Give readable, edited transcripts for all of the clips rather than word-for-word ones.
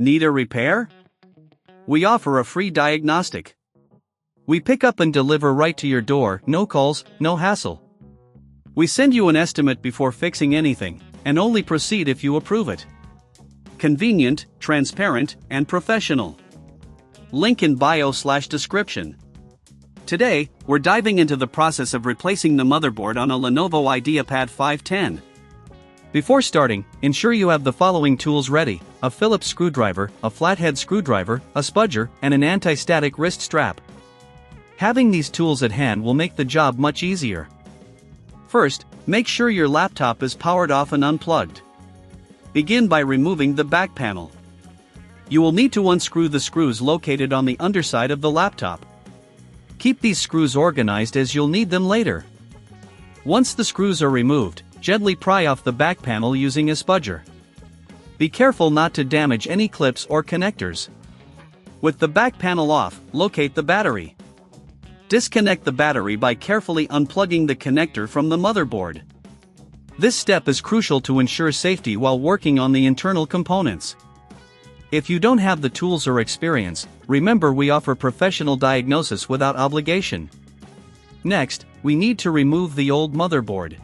Need a repair? We offer a free diagnostic. We pick up and deliver right to your door, no calls, no hassle. We send you an estimate before fixing anything, and only proceed if you approve it. Convenient, transparent, and professional. Link in bio/description. Today, we're diving into the process of replacing the motherboard on a Lenovo IdeaPad 510. Before starting, ensure you have the following tools ready: a Phillips screwdriver, a flathead screwdriver, a spudger, and an anti-static wrist strap. Having these tools at hand will make the job much easier. First, make sure your laptop is powered off and unplugged. Begin by removing the back panel. You will need to unscrew the screws located on the underside of the laptop. Keep these screws organized as you'll need them later. Once the screws are removed, gently pry off the back panel using a spudger. Be careful not to damage any clips or connectors. With the back panel off, locate the battery. Disconnect the battery by carefully unplugging the connector from the motherboard. This step is crucial to ensure safety while working on the internal components. If you don't have the tools or experience, remember we offer professional diagnosis without obligation. Next, we need to remove the old motherboard.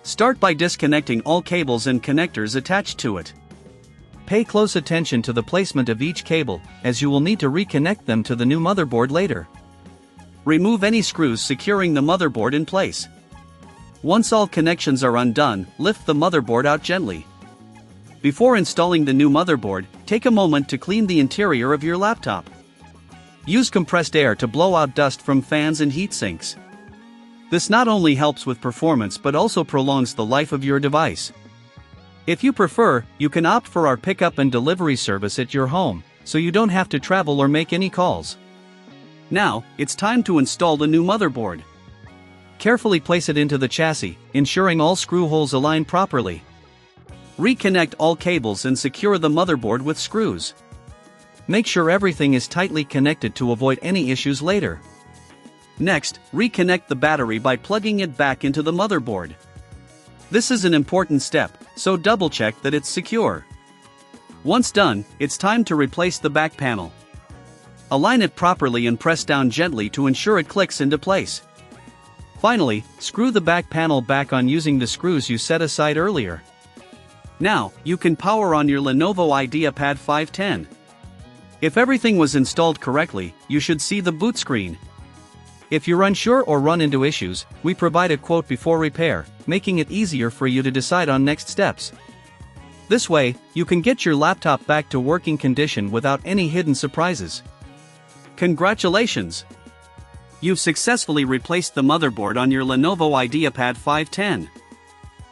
Start by disconnecting all cables and connectors attached to it. Pay close attention to the placement of each cable, as you will need to reconnect them to the new motherboard later. Remove any screws securing the motherboard in place. Once all connections are undone, lift the motherboard out gently. Before installing the new motherboard, take a moment to clean the interior of your laptop. Use compressed air to blow out dust from fans and heat sinks. This not only helps with performance but also prolongs the life of your device. If you prefer, you can opt for our pickup and delivery service at your home, so you don't have to travel or make any calls. Now, it's time to install the new motherboard. Carefully place it into the chassis, ensuring all screw holes align properly. Reconnect all cables and secure the motherboard with screws. Make sure everything is tightly connected to avoid any issues later. Next, reconnect the battery by plugging it back into the motherboard. This is an important step, so double-check that it's secure. Once done, it's time to replace the back panel. Align it properly and press down gently to ensure it clicks into place. Finally, screw the back panel back on using the screws you set aside earlier. Now, you can power on your Lenovo IdeaPad 510. If everything was installed correctly, you should see the boot screen. If you're unsure or run into issues, we provide a quote before repair, making it easier for you to decide on next steps. This way, you can get your laptop back to working condition without any hidden surprises. Congratulations! You've successfully replaced the motherboard on your Lenovo IdeaPad 510.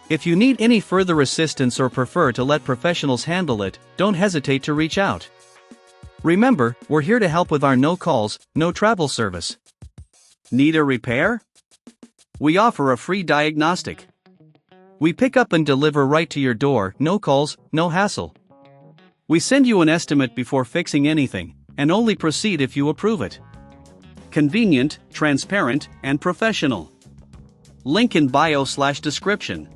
If you need any further assistance or prefer to let professionals handle it, don't hesitate to reach out. Remember, we're here to help with our no calls, no travel service. Need a repair? We offer a free diagnostic. We pick up and deliver right to your door, no calls, no hassle. We send you an estimate before fixing anything, and only proceed if you approve it. Convenient, transparent, and professional. Link in bio/description.